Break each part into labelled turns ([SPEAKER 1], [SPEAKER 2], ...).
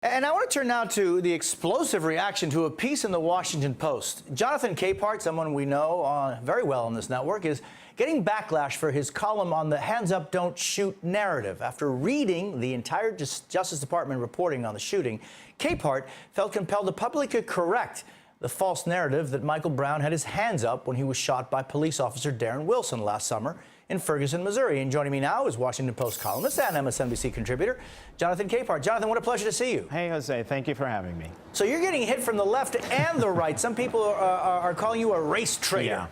[SPEAKER 1] And I want to turn now to the explosive reaction to a piece in the Washington Post. Jonathan Capehart, someone we know very well on this network, is getting backlash for his column on the hands up, don't shoot narrative. After reading the entire Justice Department reporting on the shooting, Capehart felt compelled to publicly correct the false narrative that Michael Brown had his hands up when he was shot by police officer Darren Wilson last summer in Ferguson, Missouri. And joining me now is Washington Post columnist and MSNBC contributor Jonathan Capehart. Jonathan, what a pleasure to see you.
[SPEAKER 2] Hey, Jose. Thank you for having me.
[SPEAKER 1] So you're getting hit from the left and the right. Some people are calling you a race traitor.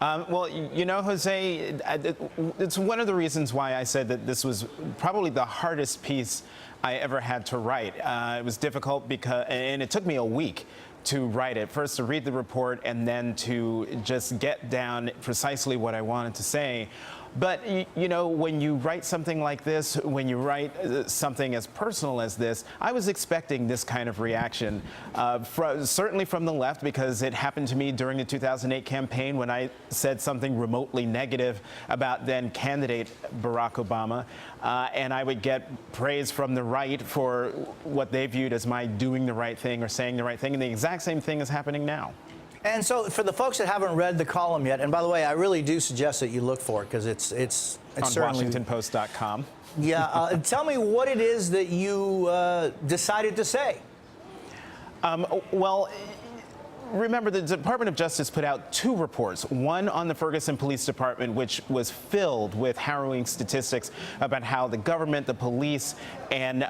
[SPEAKER 2] Yeah. Well, you know, Jose, it's one of the reasons why I said that this was probably the hardest piece I ever had to write. It was difficult and it took me a week to write it. First to read the report and then to just get down precisely what I wanted to say. But, you know, when you write something like this, when you write something as personal as this, I was expecting this kind of reaction, certainly from the left, because it happened to me during the 2008 campaign when I said something remotely negative about then candidate Barack Obama. And I would get praise from the right for what they viewed as my doing the right thing or saying the right thing. And the exact same thing is happening now.
[SPEAKER 1] And so for the folks that haven't read the column yet, and by the way, I really do suggest that you look for it because it's
[SPEAKER 2] on
[SPEAKER 1] certainly
[SPEAKER 2] WashingtonPost.com.
[SPEAKER 1] Yeah. Tell me what it is that you decided to say.
[SPEAKER 2] Well, remember, the Department of Justice put out two reports, one on the Ferguson Police Department, which was filled with harrowing statistics about how the government, the police, and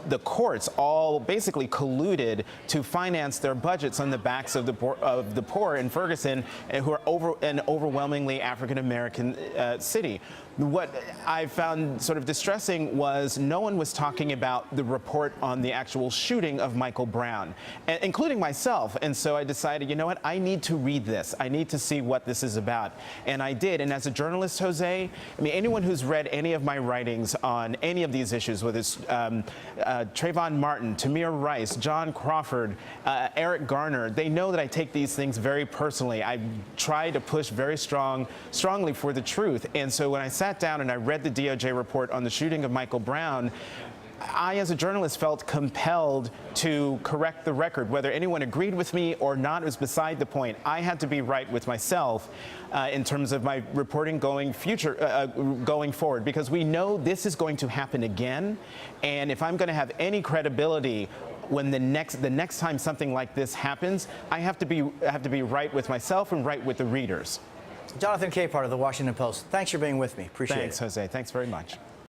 [SPEAKER 2] the courts all basically colluded to finance their budgets on the backs of the poor in Ferguson, who are an overwhelmingly African-American city. What I found sort of distressing was no one was talking about the report on the actual shooting of Michael Brown, including myself. And so I decided, you know what, I need to read this. I need to see what this is about. And I did. And as a journalist, Jose, I mean, anyone who's read any of my writings on any of these issues, whether it's Trayvon Martin, Tamir Rice, John Crawford, Eric Garner, they know that I take these things very personally. I try to push very strongly for the truth. And so when I sat down and I read the DOJ report on the shooting of Michael Brown, I, as a journalist, felt compelled to correct the record. Whether anyone agreed with me or not was beside the point. I had to be right with myself in terms of my reporting going forward, because we know this is going to happen again. And if I'm going to have any credibility when the next time something like this happens, I have to be right with myself and right with the readers.
[SPEAKER 1] Jonathan Capehart of the Washington Post, thanks for being with me. Appreciate it.
[SPEAKER 2] Thanks, Jose. Thanks very much.